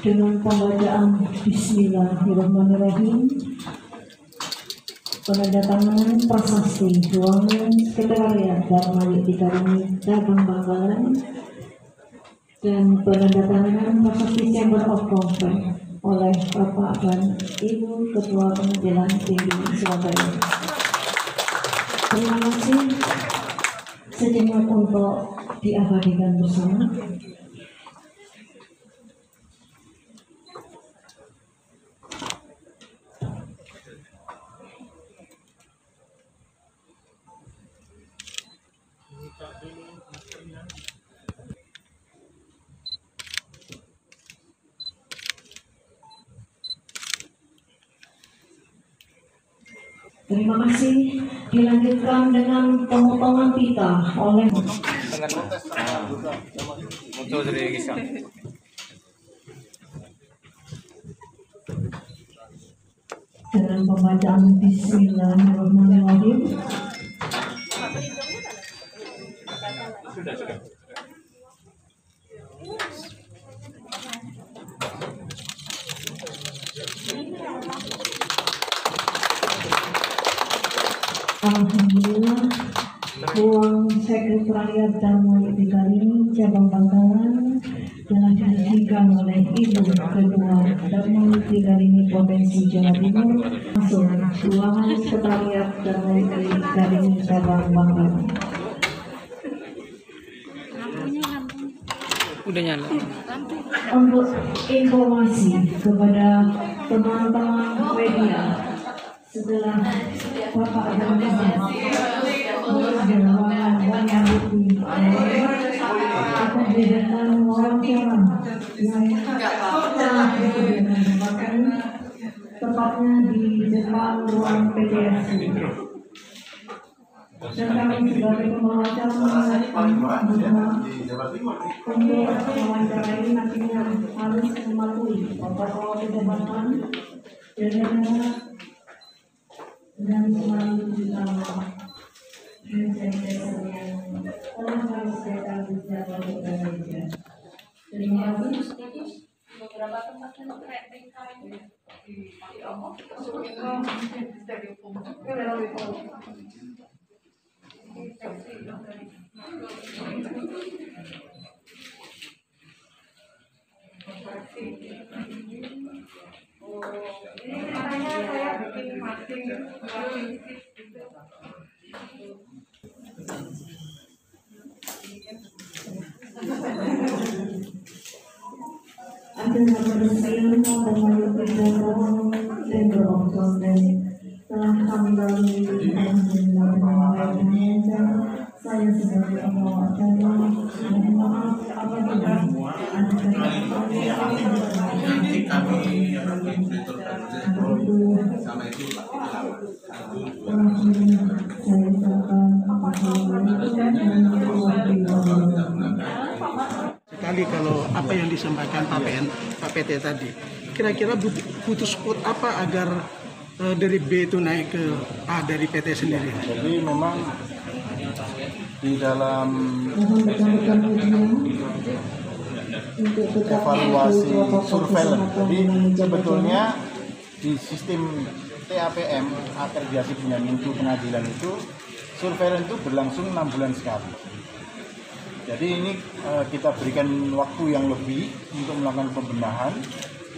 Dengan pembacaan Bismillahirrahmanirrahim, penandatanganan prasasti ruangan Sekretariat Dharmayukti Karimi Cabang Bangkalan dan penandatanganan prasasti Chamber of Conference oleh Bapak dan Ibu Ketua Pengadilan Tinggi Surabaya. Terima kasih sejenak untuk diabadikan bersama. Terima kasih. Dilanjutkan dengan pemotongan pita oleh dengan pembacaan Bismillahirrahmanirrahim. Alhamdulillah, ruang Sekretariat Dharmayukti Karimi Cabang Bangkalan telah diresmikan oleh Ibu Ketua Dharmayukti Karimi Provinsi Jawa Timur masuk ruangan Sekretariat Dharmayukti Karimi Cabang Bangkalan. Udah nyala. Untuk informasi kepada teman-teman media, setelah Bapak dan Ibu menyambuti akan diadakan wawancara yang telah disediakan, tepatnya di depan ruang PDSI. Dan kami sebagai pembawa acara paling banyak ya di Jawa Timur nih. Untuk mewawancarai nantinya harus mematuhi protokol kesehatan dan selalu ditambah hand sanitizer yang telah kami sediakan di setiap gereja. Terima kasih. Beberapa tempat yang Akhirnya berhasil melalui kegiatan dan berproses telah kami lalui dan saya sebagai pembawa acara mohon maaf apabila ada sekali kalau apa yang disampaikan Pak PT tadi. Kira-kira butuh support apa agar dari B itu naik ke A dari PT sendiri? Jadi memang di dalam evaluasi surveillance, jadi sebetulnya di sistem TAPM, akreditasi penjamin mutu pengadilan itu, surveillance itu berlangsung 6 bulan sekali. Jadi ini kita berikan waktu yang lebih untuk melakukan pembenahan.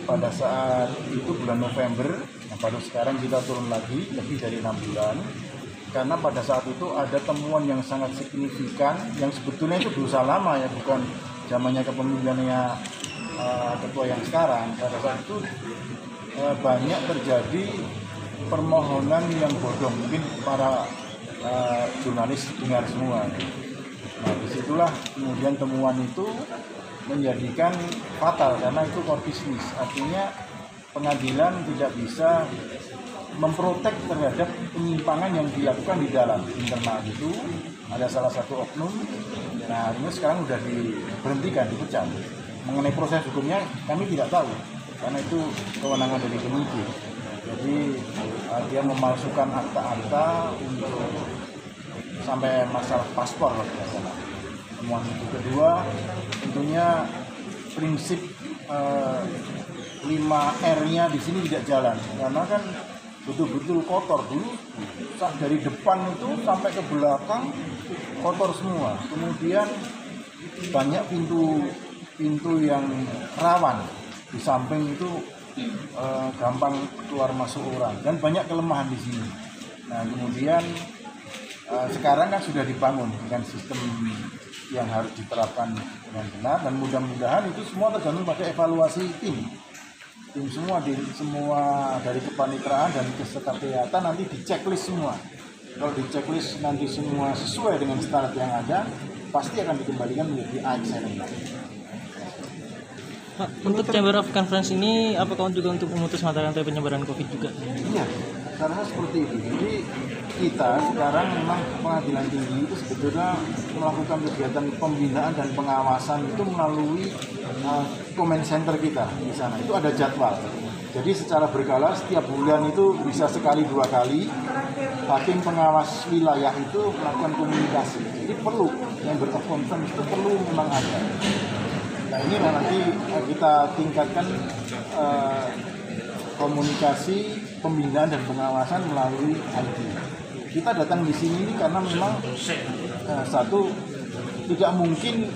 Pada saat itu bulan November, nah baru sekarang kita turun lagi lebih dari 6 bulan. Karena pada saat itu ada temuan yang sangat signifikan, yang sebetulnya itu dosa lama ya, bukan zamannya kepemilikannya ketua yang sekarang. Pada saat itu banyak terjadi permohonan yang bodong, mungkin para jurnalis dengar semua. Nah, disitulah kemudian temuan itu menjadikan fatal karena itu core business, artinya pengadilan tidak bisa memprotek terhadap penyimpangan yang dilakukan di dalam internal itu. Ada salah satu oknum, nah ini sekarang sudah diberhentikan, dipecat. Mengenai proses hukumnya kami tidak tahu karena itu kewenangan dari penyidik. Jadi dia memalsukan akta-akta untuk sampai masalah paspor masalah. Temuan itu kedua, tentunya prinsip 5R-nya di sini tidak jalan karena kan betul-betul kotor dulu, dari depan itu sampai ke belakang kotor semua. Kemudian banyak pintu yang rawan, di samping itu gampang keluar masuk orang dan banyak kelemahan di sini. Nah kemudian sekarang kan sudah dibangun dengan sistem yang harus diterapkan dengan benar dan mudah-mudahan itu semua tergantung pada evaluasi tim semua dari kepanitraan dan kesekretariatan nanti di checklist semua. Kalau di checklist nanti semua sesuai dengan standar yang ada, pasti akan dikembalikan menjadi excellent. Pak, untuk Chamber of Conference ini apakah juga untuk memutus mata rantai penyebaran COVID juga? Iya, karena seperti itu. Jadi kita sekarang memang pengadilan tinggi itu sebetulnya melakukan kegiatan pembinaan dan pengawasan itu melalui comment center kita di sana. Itu ada jadwal. Jadi secara berkala setiap bulan itu bisa sekali 2 kali hakim pengawas wilayah itu melakukan komunikasi. Jadi perlu yang conference itu perlu memang ada. Nah ini nanti kita tingkatkan komunikasi pembinaan dan pengawasan melalui IT. Kita datang di sini karena memang satu tidak mungkin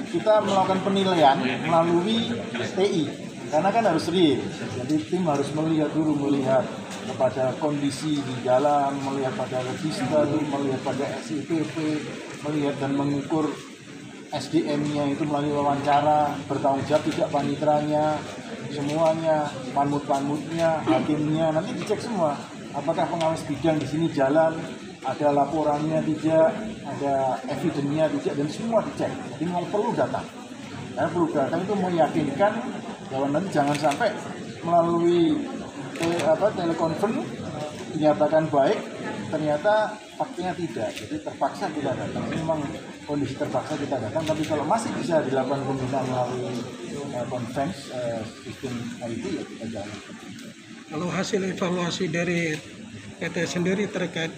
kita melakukan penilaian melalui TI karena kan harus real. Jadi tim harus melihat kepada kondisi di dalam, melihat pada register, melihat pada SIPP, melihat dan mengukur SDM-nya itu melalui wawancara, bertanggung jawab tidak panitranya, semuanya, panmut-panmutnya, hakimnya, nanti dicek semua. Apakah pengawas bidang di sini jalan, ada laporannya tidak, ada evidence-nya tidak, dan semua dicek. Jadi mau perlu datang. Karena perlu datang itu meyakinkan bahwa nanti jangan sampai melalui telekonferensi dinyatakan baik, ternyata faktanya tidak, jadi terpaksa kita datang. Ini memang kondisi terpaksa kita datang, tapi kalau masih bisa dilakukan pembinaan melalui conference sistem IT ya kita jalan. Kalau hasil evaluasi dari PT sendiri terkait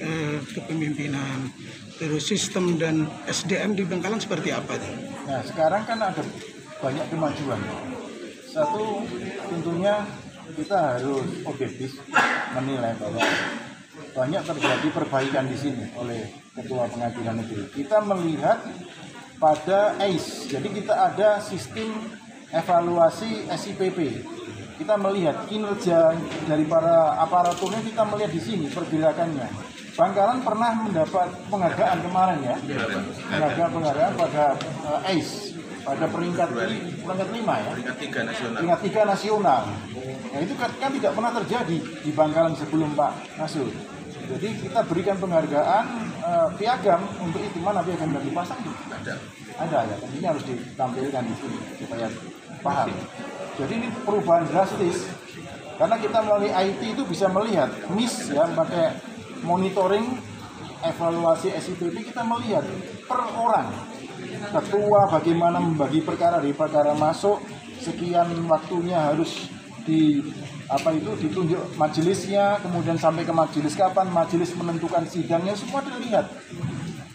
kepemimpinan, terus sistem dan SDM di Bangkalan seperti apa? Nah sekarang kan ada banyak kemajuan. Satu, tentunya kita harus objektif menilai bahwa banyak terjadi perbaikan di sini oleh Ketua Pengadilan Negeri. Kita melihat pada ACE, jadi kita ada sistem evaluasi SIPP. Kita melihat kinerja dari para aparaturnya, kita melihat di sini pergerakannya. Bangkalan pernah mendapat penghargaan kemarin ya, penghargaan pada ACE. Pada peringkat 5 ya, peringkat 3 nasional. Nah itu kan tidak pernah terjadi di Bangkalan sebelum Pak Nasrul. Jadi kita berikan penghargaan piagam untuk itu. Mana piagam yang dipasang? Ada ya, tentunya harus ditampilkan di sini supaya paham. Jadi ini perubahan drastis karena kita melalui IT itu bisa melihat MIS ya, pakai monitoring evaluasi SIPP, kita melihat per orang. Ketua bagaimana membagi perkara dari perkara masuk, sekian waktunya harus ditunjuk majelisnya, kemudian sampai ke majelis kapan, majelis menentukan sidangnya, semua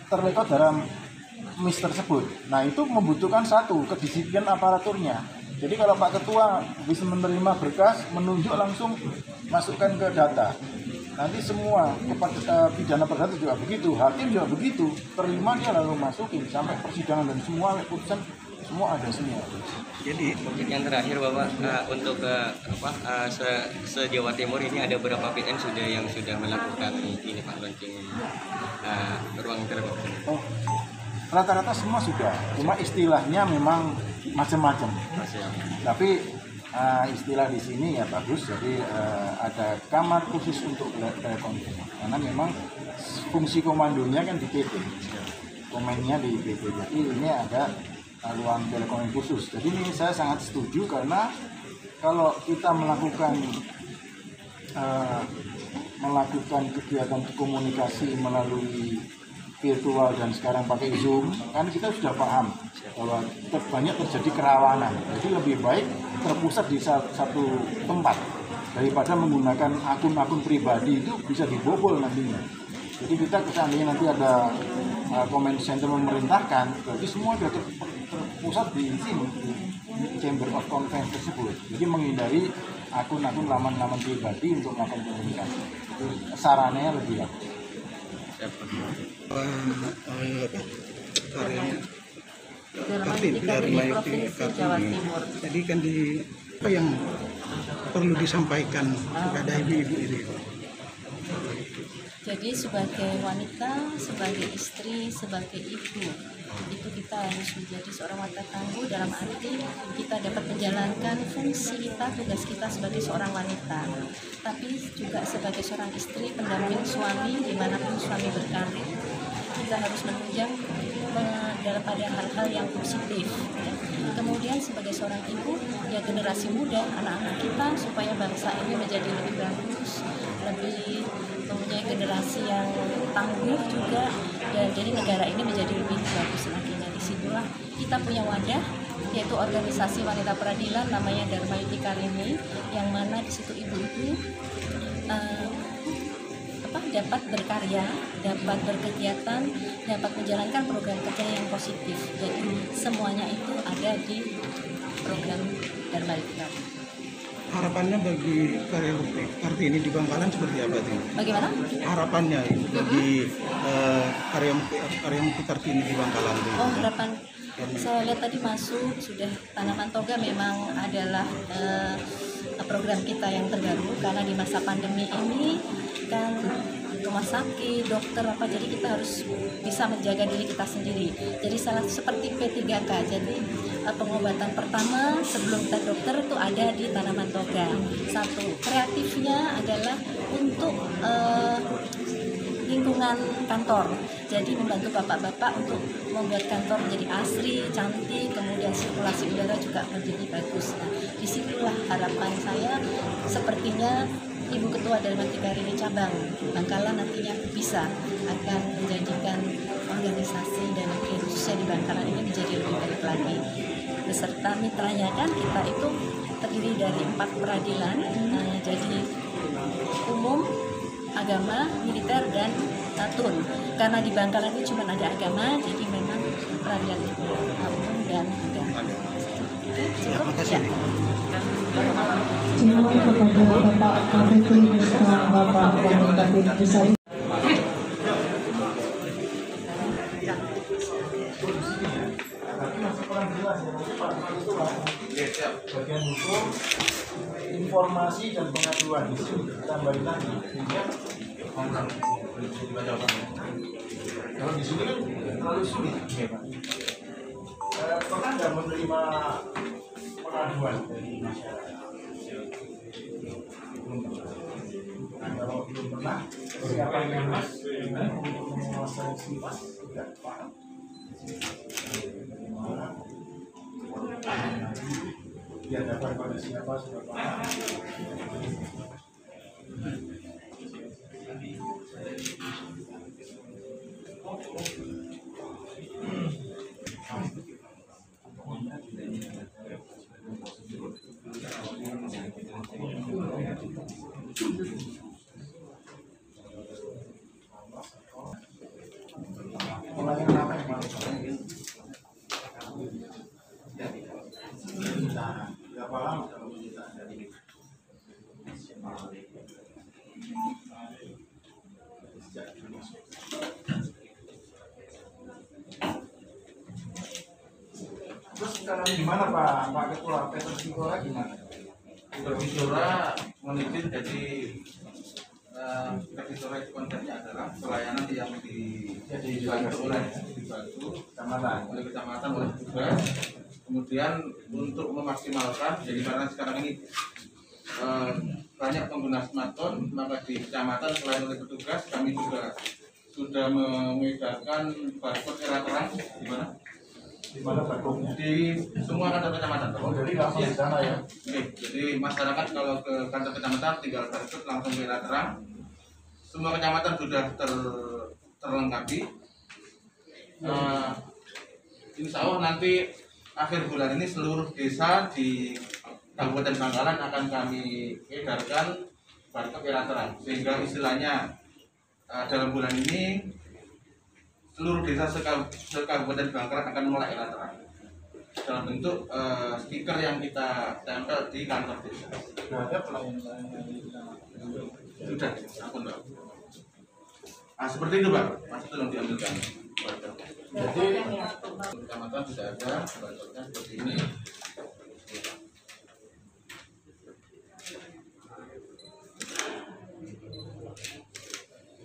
terrekod dalam MIS tersebut. Nah itu membutuhkan satu kedisiplinan aparaturnya. Jadi kalau Pak Ketua bisa menerima berkas, menunjuk langsung masukkan ke data. Nanti semua pidana perdata juga begitu, hakim juga begitu, terima dia lalu masukin sampai persidangan dan semua putusan semua ada semua. Jadi yang terakhir Bapak untuk se-Jawa Timur ini ada berapa PTN yang sudah melakukan ini Pak launching ruang telepon? Oh, rata-rata semua sudah, cuma istilahnya memang macam-macam. Tapi istilah di sini ya bagus, jadi ada kamar khusus untuk telekonferensi karena memang fungsi komandonya kan di PT, komennya di PT, jadi ini ada ruang telekonferensi khusus. Jadi ini saya sangat setuju karena kalau kita melakukan kegiatan komunikasi melalui virtual dan sekarang pakai Zoom, kan kita sudah paham bahwa banyak terjadi kerawanan. Jadi lebih baik terpusat di satu tempat daripada menggunakan akun-akun pribadi, itu bisa dibobol nantinya. Jadi kita seandainya nanti ada comment center memerintahkan, berarti semua sudah terpusat di sini, di Chamber of Conference tersebut. Jadi menghindari akun-akun laman-laman pribadi untuk melakukan komunikasi. Itu sarannya lebih bagus. Dari Jawa Timur. Jadi kan apa yang perlu disampaikan kepada ibu-ibu ini? Jadi sebagai wanita, sebagai istri, sebagai ibu, itu kita harus menjadi seorang wanita tangguh dalam arti kita dapat menjalankan fungsi kita, tugas kita sebagai seorang wanita, tapi juga sebagai seorang istri, pendamping suami dimanapun suami berkarir. Kita harus menunjang dalam pada hal-hal yang positif ya. Kemudian sebagai seorang ibu ya, generasi muda, anak-anak kita, supaya bangsa ini menjadi lebih bagus, lebih mempunyai generasi yang tangguh juga, dan jadi negara ini menjadi lebih bagus lagi. Nah disitulah kita punya wadah, yaitu organisasi wanita peradilan namanya Dharma Yuti Karini, yang mana di situ ibu-ibu dapat berkarya, dapat berkegiatan, dapat menjalankan program kerja yang positif. Jadi semuanya itu ada di program Dharma Yuti Karini. Harapannya bagi karya Kartini di Bangkalan seperti apa itu? Bagaimana? Harapannya bagi karya Kartini di Bangkalan itu. Oh, harapan saya lihat tadi masuk sudah tanaman toga memang adalah program kita yang terbaru, karena di masa pandemi ini kan rumah sakit, dokter jadi kita harus bisa menjaga diri kita sendiri. Jadi salah seperti P3K, jadi pengobatan pertama sebelum kita dokter itu ada di tanaman toga. Satu, kreatifnya adalah untuk lingkungan kantor. Jadi membantu bapak-bapak untuk membuat kantor menjadi asri, cantik, kemudian sirkulasi udara juga menjadi bagus. Nah, disitulah harapan saya, sepertinya Ibu Ketua Delman 3 Rili Cabang Bangkalan nantinya bisa akan menjadikan organisasi dan khususnya di Bangkalan ini menjadi lebih baik lagi. Beserta mitranya kan kita itu terdiri dari 4 peradilan, jadi umum, agama, militer, dan tun. Karena di Bangkalan ini cuma ada agama, jadi memang peradilan umum dan agama. Cukup ya. Terima kepada Bapak KPP beserta Bapak Komunikatif Besar. Bagian hukum, informasi dan pengaduan di sini tambahin lagi. Kalau di sini kan terlalu sulit, pernah nggak menerima pengaduan dari masyarakat? Kalau belum pernah, siapa yang mas menguasai sifat tidak paham. Dia dapat pada siapa sudah paham. Terus sekarang gimana Pak Ketua Peter Sikora gimana? Peter Sikora menitip jadi Peter Sikora itu konsepnya adalah pelayanan yang dibantu oleh kecamatan oleh tugas. Kemudian untuk memaksimalkan, jadi karena sekarang ini banyak pengguna smartphone, maka di kecamatan selain oleh petugas kami juga sudah mengedarkan barcode era terang di mana? Di mana barcode-nya? Di semua kantor kecamatan. Oh, jadi langsung di sana ya? Oke, jadi masyarakat kalau ke kantor kecamatan tinggal barcode langsung ke era terang. Semua kecamatan sudah terlengkapi. Insya Allah nanti akhir bulan ini seluruh desa di Kabupaten Bangkalan akan kami edarkan barcode era terang, sehingga istilahnya dalam bulan ini seluruh desa se-Kabupaten Bangkalan akan mulai era terang dalam bentuk stiker yang kita tempel di kantor desa. Sudah ada pelayanan Sudah, ampun Pak. Seperti itu Pak, masih tolong diambilkan. Jadi kecamatan sudah ada barcode-nya seperti ini.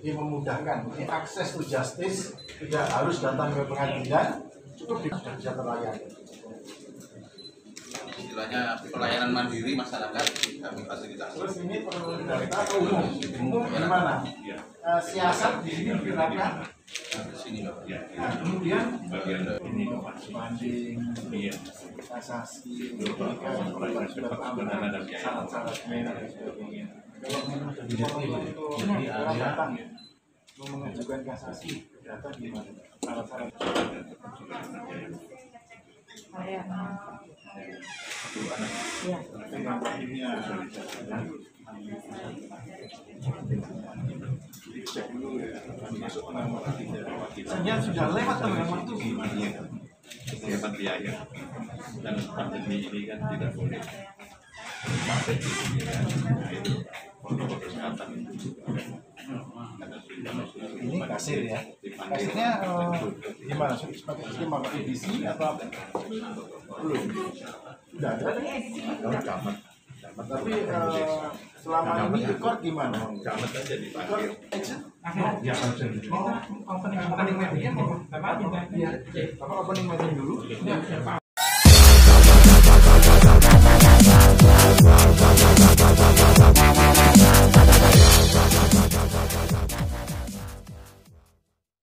Ini memudahkan, ini akses to justice, tidak harus datang ke pengadilan, cukup bisa terlayani. Istilahnya pelayanan mandiri masyarakat kami fasilitasi. Terus ini perlu data atau umum? Umum gimana? Siasat di sini digunakan. Di sini Pak. Nah, kemudian ini banding, kasasi, syarat-syaratnya dan sebagainya. Kalau datang mau mengajukan kasasi, data gimana? Syarat-syarat. Sebenarnya sudah lewat tengah waktu gimana? Hemat biaya dan pandemi ini kan tidak boleh sampai di sini kan. Nah itu protokol kesehatan ini kasir ya. Kasirnya gimana? Seperti skema EDC atau apa? Belum. Sudah ada. camat. Tapi selama ini record gimana? Camat aja dipanggil. Ya, opening meeting dulu.